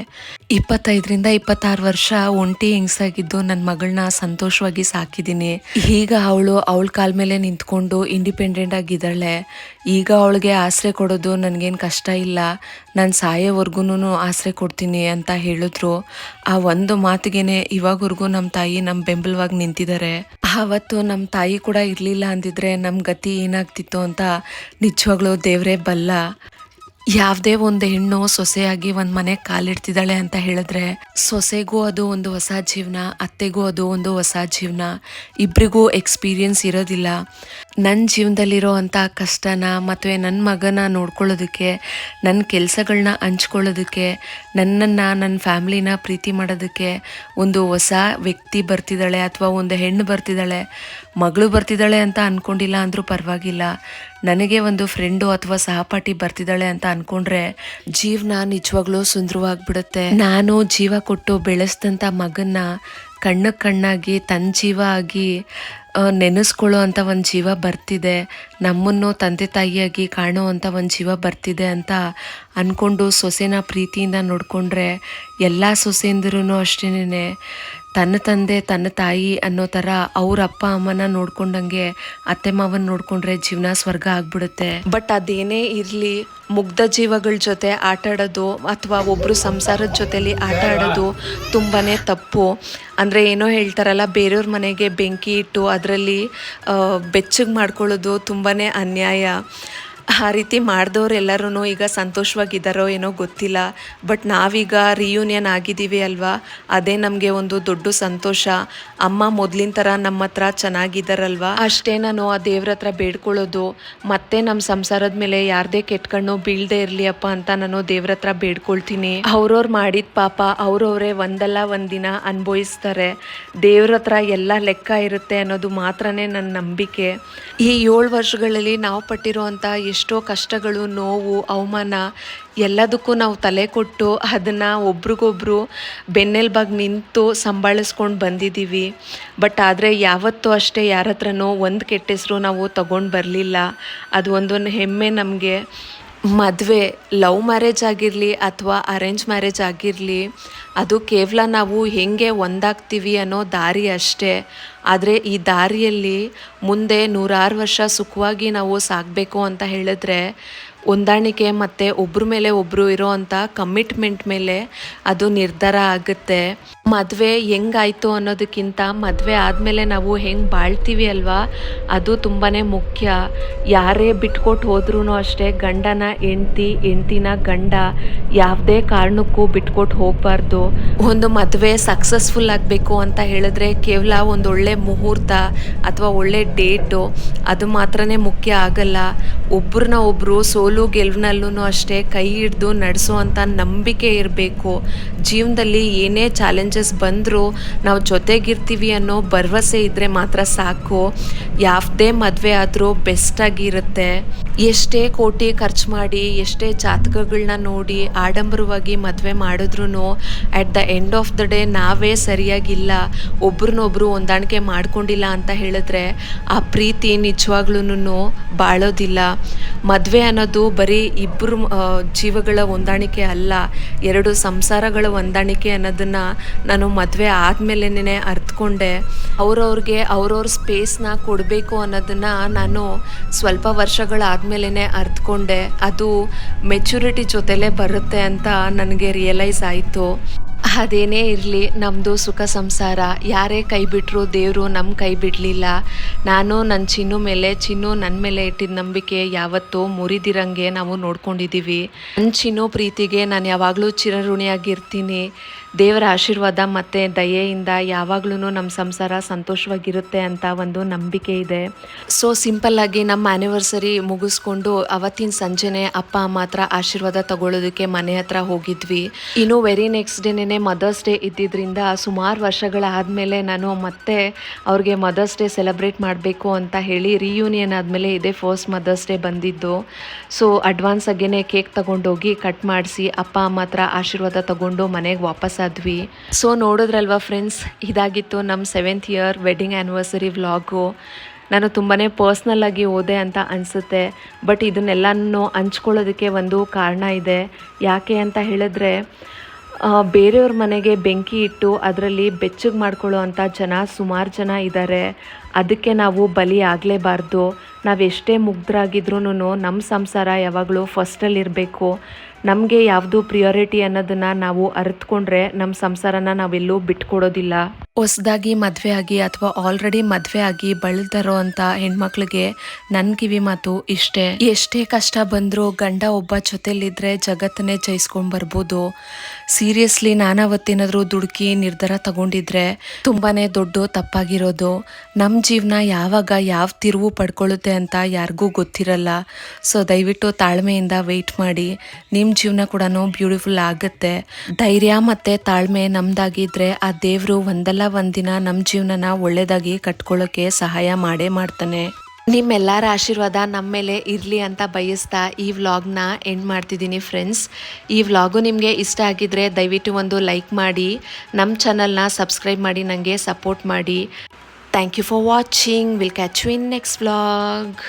25ರಿಂದ 26 ವರ್ಷ ಒಂಟಿ ಹೆಂಗಸಾಗಿದ್ದು ನನ್ನ ಮಗಳನ್ನ ಸಂತೋಷವಾಗಿ ಸಾಕಿದ್ದೀನಿ. ಈಗ ಅವಳು ಅವಳ ಕಾಲ ಮೇಲೆ ನಿಂತ್ಕೊಂಡು ಇಂಡಿಪೆಂಡೆಂಟ್ ಆಗಿದ್ದಾಳೆ. ಈಗ ಅವಳಿಗೆ ಆಸರೆ ಕೊಡೋದು ನನಗೇನು ಕಷ್ಟ ಇಲ್ಲ, ನಾನು ಸಾಯೋವರೆಗೂ ಆಸರೆ ಕೊಡ್ತೀನಿ ಅಂತ ಹೇಳಿದ್ರು. ಆ ಒಂದು ಮಾತಿಗೆ ಇವಾಗವರೆಗೂ ನಮ್ಮ ತಾಯಿ ನಮ್ಮ ಬೆಂಬಲವಾಗಿ ನಿಂತಿದ್ದಾರೆ. ಆವತ್ತು ನಮ್ಮ ತಾಯಿ ಕೂಡ ಇರಲಿಲ್ಲ ಅಂದಿದ್ರೆ ನಮ್ಮ ಗತಿ ಏನಾಗ್ತಿತ್ತು ಅಂತ ನಿಜವಾಗ್ಲೂ ದೇವರೇ ಬಲ್ಲ. ಯಾವುದೇ ಒಂದು ಹೆಣ್ಣು ಸೊಸೆಯಾಗಿ ಒಂದು ಮನೆಗೆ ಕಾಲಿಡ್ತಿದ್ದಾಳೆ ಅಂತ ಹೇಳಿದ್ರೆ, ಸೊಸೆಗೂ ಅದು ಒಂದು ಹೊಸ ಜೀವನ, ಅತ್ತೆಗೂ ಅದು ಒಂದು ಹೊಸ ಜೀವನ. ಇಬ್ಬರಿಗೂ ಎಕ್ಸ್ಪೀರಿಯನ್ಸ್ ಇರೋದಿಲ್ಲ. ನನ್ನ ಜೀವನದಲ್ಲಿರೋ ಅಂಥ ಕಷ್ಟನ ಮತ್ತು ನನ್ನ ಮಗನ ನೋಡ್ಕೊಳ್ಳೋದಕ್ಕೆ, ನನ್ನ ಕೆಲಸಗಳನ್ನ ಹಂಚ್ಕೊಳ್ಳೋದಕ್ಕೆ, ನನ್ನನ್ನು ನನ್ನ ಫ್ಯಾಮ್ಲಿನ ಪ್ರೀತಿ ಮಾಡೋದಕ್ಕೆ ಒಂದು ಹೊಸ ವ್ಯಕ್ತಿ ಬರ್ತಿದ್ದಾಳೆ ಅಥವಾ ಒಂದು ಹೆಣ್ಣು ಬರ್ತಿದ್ದಾಳೆ, ಮಗಳು ಬರ್ತಿದ್ದಾಳೆ ಅಂತ ಅಂದ್ಕೊಂಡಿಲ್ಲ ಅಂದರೂ ಪರವಾಗಿಲ್ಲ. ನನಗೆ ಒಂದು ಫ್ರೆಂಡು ಅಥವಾ ಸಹಪಾಠಿ ಬರ್ತಿದ್ದಾಳೆ ಅಂತ ಅಂದ್ಕೊಂಡ್ರೆ ಜೀವನ ನಿಜವಾಗ್ಲೂ ಸುಂದರವಾಗಿಬಿಡುತ್ತೆ. ನಾನು ಜೀವ ಕೊಟ್ಟು ಬೆಳೆಸಿದಂಥ ಮಗನ್ನ ಕಣ್ಣಾಗಿ ತನ್ನ ಜೀವ ಆಗಿ ನೆನೆಸ್ಕೊಳ್ಳೋ ಅಂಥ ಒಂದು ಜೀವ ಬರ್ತಿದೆ, ನಮ್ಮನ್ನು ತಂದೆ ತಾಯಿಯಾಗಿ ಕಾಣೋ ಅಂಥ ಒಂದು ಜೀವ ಬರ್ತಿದೆ ಅಂತ ಅಂದ್ಕೊಂಡು ಸೊಸೆನ ಪ್ರೀತಿಯಿಂದ ನೋಡಿಕೊಂಡ್ರೆ ಎಲ್ಲ ಸೊಸೆಂದಿರೂ ಅಷ್ಟೇನೆ ತನ್ನ ತಂದೆ ತನ್ನ ತಾಯಿ ಅನ್ನೋ ಥರ ಅವ್ರ ಅಪ್ಪ ಅಮ್ಮನ ನೋಡ್ಕೊಂಡಂಗೆ ಅತ್ತೆ ಮಾವನ ನೋಡ್ಕೊಂಡ್ರೆ ಜೀವನ ಸ್ವರ್ಗ ಆಗ್ಬಿಡುತ್ತೆ. ಬಟ್ ಅದೇನೇ ಇರಲಿ, ಮುಗ್ಧ ಜೀವಗಳ ಜೊತೆ ಆಟ ಆಡೋದು ಅಥವಾ ಒಬ್ಬರು ಸಂಸಾರದ ಜೊತೆಲಿ ಆಟ ಆಡೋದು ತುಂಬಾ ತಪ್ಪು. ಅಂದರೆ ಏನೋ ಹೇಳ್ತಾರಲ್ಲ, ಬೇರೆಯವ್ರ ಮನೆಗೆ ಬೆಂಕಿ ಇಟ್ಟು ಅದರಲ್ಲಿ ಬೆಚ್ಚಗೆ ಮಾಡ್ಕೊಳ್ಳೋದು ತುಂಬಾ ಅನ್ಯಾಯ. ಆ ರೀತಿ ಮಾಡಿದವ್ರೆಲ್ಲರೂ ಈಗ ಸಂತೋಷವಾಗಿದ್ದಾರೋ ಏನೋ ಗೊತ್ತಿಲ್ಲ. ಬಟ್ ನಾವೀಗ ರಿಯೂನಿಯನ್ ಆಗಿದ್ದೀವಿ ಅಲ್ವಾ, ಅದೇ ನಮಗೆ ಒಂದು ದೊಡ್ಡ ಸಂತೋಷ. ಅಮ್ಮ ಮೊದಲಿನ ಥರ ನಮ್ಮ ಹತ್ರ ಚೆನ್ನಾಗಿದ್ದಾರಲ್ವ, ಅಷ್ಟೇ ನಾನು ಆ ದೇವ್ರ ಹತ್ರ ಬೇಡ್ಕೊಳ್ಳೋದು. ಮತ್ತೆ ನಮ್ಮ ಸಂಸಾರದ ಮೇಲೆ ಯಾರದೇ ಕೆಟ್ಟ ಕಣ್ಣು ಬೀಳದೆ ಇರಲಿ ಅಪ್ಪ ಅಂತ ನಾನು ದೇವ್ರ ಹತ್ರ ಬೇಡ್ಕೊಳ್ತೀನಿ. ಅವ್ರವ್ರು ಮಾಡಿದ ಪಾಪ ಅವ್ರವರೇ ಒಂದಲ್ಲ ಒಂದಿನ ಅನುಭವಿಸ್ತಾರೆ. ದೇವ್ರ ಹತ್ರ ಎಲ್ಲ ಲೆಕ್ಕ ಇರುತ್ತೆ ಅನ್ನೋದು ಮಾತ್ರನೇ ನನ್ನ ನಂಬಿಕೆ. ಈ 7 ವರ್ಷಗಳಲ್ಲಿ ನಾವು ಪಟ್ಟಿರುವಂಥ ಎಷ್ಟೋ ಕಷ್ಟಗಳು, ನೋವು, ಅವಮಾನ ಎಲ್ಲದಕ್ಕೂ ನಾವು ತಲೆ ಕೊಟ್ಟು ಅದನ್ನು ಒಬ್ರಿಗೊಬ್ರು ಬೆನ್ನೆಲುಬಾಗಿ ನಿಂತು ಸಂಭಾಳಿಸ್ಕೊಂಡು ಬಂದಿದ್ದೀವಿ. ಬಟ್ ಆದರೆ ಯಾವತ್ತೂ ಅಷ್ಟೇ ಯಾರ ಹತ್ರನೂ ಒಂದು ಕೆಟ್ಟ ಹೆಸರು ನಾವು ತಗೊಂಡು ಬರಲಿಲ್ಲ. ಅದು ಒಂದು ಹೆಮ್ಮೆ ನಮಗೆ. ಮದುವೆ ಲವ್ ಮ್ಯಾರೇಜ್ ಆಗಿರಲಿ ಅಥವಾ ಅರೇಂಜ್ ಮ್ಯಾರೇಜ್ ಆಗಿರಲಿ, ಅದು ಕೇವಲ ನಾವು ಹೇಗೆ ಒಂದಾಗ್ತೀವಿ ಅನ್ನೋ ದಾರಿ ಅಷ್ಟೇ. ಆದರೆ ಈ ದಾರಿಯಲ್ಲಿ ಮುಂದೆ 100 ವರ್ಷ ಸುಖವಾಗಿ ನಾವು ಸಾಗಬೇಕು ಅಂತ ಹೇಳಿದ್ರೆ ಹೊಂದಾಣಿಕೆ ಮತ್ತು ಒಬ್ಬರ ಮೇಲೆ ಒಬ್ಬರು ಇರೋ ಅಂಥ ಕಮಿಟ್ಮೆಂಟ್ ಮೇಲೆ ಅದು ನಿರ್ಧಾರ ಆಗುತ್ತೆ. ಮದುವೆ ಹೆಂಗಾಯಿತು ಅನ್ನೋದಕ್ಕಿಂತ ಮದುವೆ ಆದಮೇಲೆ ನಾವು ಹೆಂಗೆ ಬಾಳ್ತೀವಿ ಅಲ್ವಾ, ಅದು ತುಂಬಾ ಮುಖ್ಯ. ಯಾರೇ ಬಿಟ್ಕೊಟ್ಟು ಹೋದ್ರೂ ಅಷ್ಟೇ ಗಂಡನ ಹೆಂಡ್ತಿನ ಗಂಡ ಯಾವುದೇ ಕಾರಣಕ್ಕೂ ಬಿಟ್ಕೊಟ್ಟು ಹೋಗಬಾರ್ದು. ಒಂದು ಮದುವೆ ಸಕ್ಸಸ್ಫುಲ್ ಆಗಬೇಕು ಅಂತ ಹೇಳಿದ್ರೆ ಕೇವಲ ಒಂದು ಒಳ್ಳೆ ಮುಹೂರ್ತ ಅಥವಾ ಒಳ್ಳೆ ಡೇಟು ಅದು ಮಾತ್ರನೇ ಮುಖ್ಯ ಆಗಲ್ಲ. ಒಬ್ರನ್ನ ಒಬ್ಬರು ಸೋಲು ಗೆಲುವಿನಲ್ಲೂ ಅಷ್ಟೇ ಕೈ ಹಿಡಿದು ನಡೆಸೋ ಅಂಥ ನಂಬಿಕೆ ಇರಬೇಕು. ಜೀವನದಲ್ಲಿ ಏನೇ ಚಾಲೆಂಜಸ್ ಬಂದರೂ ನಾವು ಜೊತೆಗಿರ್ತೀವಿ ಅನ್ನೋ ಭರವಸೆ ಇದ್ದರೆ ಮಾತ್ರ ಸಾಕು. ಯಾವುದೇ ಮದುವೆ ಆದರೂ ಬೆಸ್ಟಾಗಿರುತ್ತೆ. ಎಷ್ಟೇ ಕೋಟಿ ಖರ್ಚು ಮಾಡಿ, ಎಷ್ಟೇ ಜಾತಕಗಳನ್ನ ನೋಡಿ ಆಡಂಬರವಾಗಿ ಮದುವೆ ಮಾಡಿದ್ರೂ at the end of the day ನಾವೇ ಸರಿಯಾಗಿಲ್ಲ, ಒಬ್ರನ್ನೊಬ್ರು ಹೊಂದಾಣಿಕೆ ಮಾಡ್ಕೊಂಡಿಲ್ಲ ಅಂತ ಹೇಳಿದ್ರೆ ಆ ಪ್ರೀತಿ ನಿಜವಾಗ್ಲೂ ಬಾಳೋದಿಲ್ಲ. ಮದುವೆ ಅನ್ನೋದು ಬರೀ ಇಬ್ಬರು ಜೀವಗಳ ಹೊಂದಾಣಿಕೆ ಅಲ್ಲ, 2 ಸಂಸಾರಗಳ ಹೊಂದಾಣಿಕೆ ಅನ್ನೋದನ್ನು ನಾನು ಮದುವೆ ಆದಮೇಲೆ ಅರ್ಥಕೊಂಡೆ. ಅವ್ರವ್ರಿಗೆ ಅವ್ರವ್ರ ಸ್ಪೇಸ್ನ ಕೊಡಬೇಕು ಅನ್ನೋದನ್ನು ನಾನು ಸ್ವಲ್ಪ ವರ್ಷಗಳಾದಮೇಲೆ ಅರ್ಥಕೊಂಡೆ. ಅದು ಮೆಚುರಿಟಿ ಜೊತೆಲೇ ಬರುತ್ತೆ ಅಂತ ನನಗೆ ರಿಯಲೈಸ್ ಆಯಿತು. ಅದೇನೇ ಇರಲಿ, ನಮ್ಮದು ಸುಖ ಸಂಸಾರ. ಯಾರೇ ಕೈ ಬಿಟ್ಟರು ದೇವರು ನಮ್ಮ ಕೈ ಬಿಡಲಿಲ್ಲ. ನಾನು ನನ್ನ ಚಿನ್ನು ನನ್ನ ಮೇಲೆ ಇಟ್ಟಿದ್ದ ನಂಬಿಕೆ ಯಾವತ್ತೂ ಮುರಿದಿರಂಗೆ ನಾವು ನೋಡ್ಕೊಂಡಿದ್ದೀವಿ. ನನ್ನ ಚಿನ್ನು ಪ್ರೀತಿಗೆ ನಾನು ಯಾವಾಗಲೂ ಚಿರಋಣಿಯಾಗಿರ್ತೀನಿ. ದೇವರ ಆಶೀರ್ವಾದ ಮತ್ತು ದಯೆಯಿಂದ ಯಾವಾಗ್ಲೂ ನಮ್ಮ ಸಂಸಾರ ಸಂತೋಷವಾಗಿರುತ್ತೆ ಅಂತ ಒಂದು ನಂಬಿಕೆ ಇದೆ. ಸೊ ಸಿಂಪಲ್ಲಾಗಿ ನಮ್ಮ ಆ್ಯನಿವರ್ಸರಿ ಮುಗಿಸ್ಕೊಂಡು ಅವತ್ತಿನ ಸಂಜೆನೇ ಅಪ್ಪ ಅಮ್ಮ ಹತ್ರ ಆಶೀರ್ವಾದ ತಗೊಳ್ಳೋದಕ್ಕೆ ಮನೆ ಹತ್ರ ಹೋಗಿದ್ವಿ. ಇನ್ನು ವೆರಿ ನೆಕ್ಸ್ಟ್ ಡೇನೇ ಮದರ್ಸ್ ಡೇ ಇದ್ದಿದ್ದರಿಂದ ಸುಮಾರು ವರ್ಷಗಳಾದಮೇಲೆ ನಾನು ಮತ್ತೆ ಅವ್ರಿಗೆ ಮದರ್ಸ್ ಡೇ ಸೆಲೆಬ್ರೇಟ್ ಮಾಡಬೇಕು ಅಂತ ಹೇಳಿ ರಿಯೂನಿಯನ್ ಆದಮೇಲೆ ಇದೇ ಫಸ್ಟ್ ಮದರ್ಸ್ ಡೇ ಬಂದಿದ್ದು. ಸೊ ಅಡ್ವಾನ್ಸ್ ಆಗೇನೆ ಕೇಕ್ ತಗೊಂಡೋಗಿ ಕಟ್ ಮಾಡಿಸಿ ಅಪ್ಪ ಅಮ್ಮ ಹತ್ರ ಆಶೀರ್ವಾದ ತಗೊಂಡು ಮನೆಗೆ ವಾಪಸ್ ಆದ್ವಿ. ಸೊ ನೋಡಿದ್ರಲ್ವಾ ಫ್ರೆಂಡ್ಸ್, ಇದಾಗಿತ್ತು ನಮ್ಮ 7th year wedding anniversary vlog. ನಾನು ತುಂಬಾ ಪರ್ಸ್ನಲ್ಲಾಗಿ ಓದೆ ಅಂತ ಅನಿಸುತ್ತೆ. ಬಟ್ ಇದನ್ನೆಲ್ಲನೂ ಹಂಚ್ಕೊಳ್ಳೋದಕ್ಕೆ ಒಂದು ಕಾರಣ ಇದೆ. ಯಾಕೆ ಅಂತ ಹೇಳಿದ್ರೆ ಬೇರೆಯವ್ರ ಮನೆಗೆ ಬೆಂಕಿ ಇಟ್ಟು ಅದರಲ್ಲಿ ಬೆಚ್ಚಗೆ ಮಾಡ್ಕೊಳ್ಳೋ ಅಂಥ ಸುಮಾರು ಜನ ಇದ್ದಾರೆ. ಅದಕ್ಕೆ ನಾವು ಬಲಿ ಆಗಲೇಬಾರ್ದು. ನಾವೆಷ್ಟೇ ಮುಗ್ಧರಾಗಿದ್ರೂ ನಮ್ಮ ಸಂಸಾರ ಯಾವಾಗಲೂ ಫಸ್ಟಲ್ಲಿರಬೇಕು. ನಮಗೆ ಯಾವುದು ಪ್ರಿಯಾರಿಟಿ ಅನ್ನೋದನ್ನು ನಾವು ಅರಿತುಕೊಂಡ್ರೆ ನಮ್ಮ ಸಂಸಾರನ ನಾವೆಲ್ಲೂ ಬಿಟ್ಕೊಡೋದಿಲ್ಲ. ಹೊಸ್ದಾಗಿ ಮದುವೆ ಆಗಿ ಅಥವಾ ಆಲ್ರೆಡಿ ಮದುವೆ ಆಗಿ ಬಳಲ್ತಿರೋ ಅಂತ ಹೆಣ್ಮಕ್ಳಿಗೆ ನನ್ನ ಕಿವಿ ಮಾತು ಇಷ್ಟೇ. ಎಷ್ಟೇ ಕಷ್ಟ ಬಂದರೂ ಗಂಡ ಒಬ್ಬ ಜೊತೆಲಿದ್ರೆ ಜಗತ್ತನ್ನೇ ಜಯಿಸ್ಕೊಂಡ್ ಬರ್ಬೋದು. ಸೀರಿಯಸ್ಲಿ ನಾನವತ್ತೇನಾದರೂ ದುಡುಕಿ ನಿರ್ಧಾರ ತಗೊಂಡಿದ್ರೆ ತುಂಬಾನೇ ದೊಡ್ಡ ತಪ್ಪಾಗಿರೋದು. ನಮ್ಮ ಜೀವನ ಯಾವಾಗ ಯಾವ ತಿರುವು ಪಡ್ಕೊಳ್ಳುತ್ತೆ ಅಂತ ಯಾರಿಗೂ ಗೊತ್ತಿರಲ್ಲ. ಸೊ ದಯವಿಟ್ಟು ತಾಳ್ಮೆಯಿಂದ ವೆಯ್ಟ್ ಮಾಡಿ, ನಿಮ್ಮ ಜೀವನ ಕೂಡ ಬ್ಯೂಟಿಫುಲ್ ಆಗುತ್ತೆ. ಧೈರ್ಯ ಮತ್ತು ತಾಳ್ಮೆ ನಮ್ದಾಗಿದ್ರೆ ಆ ದೇವರು ಒಂದಿನ ನಮ್ಮ ಜೀವನನ ಒಳ್ಳೇದಾಗಿ ಕಟ್ಕೊಳ್ಳೋಕೆ ಸಹಾಯ ಮಾಡೇ ಮಾಡ್ತಾನೆ. ನಿಮ್ಮೆಲ್ಲರ ಆಶೀರ್ವಾದ ನಮ್ಮ ಮೇಲೆ ಇರಲಿ ಅಂತ ಬಯಸ್ತಾ ಈ ವ್ಲಾಗ್ನ ಎಂಡ್ ಮಾಡ್ತಿದ್ದೀನಿ ಫ್ರೆಂಡ್ಸ್. ಈ ವ್ಲಾಗು ನಿಮಗೆ ಇಷ್ಟ ಆಗಿದ್ರೆ ದಯವಿಟ್ಟು ಒಂದು ಲೈಕ್ ಮಾಡಿ, ನಮ್ಮ ಚಾನಲ್ನ ಸಬ್ಸ್ಕ್ರೈಬ್ ಮಾಡಿ, ನನಗೆ ಸಪೋರ್ಟ್ ಮಾಡಿ. Thank you for watching. Will catch you in next vlog.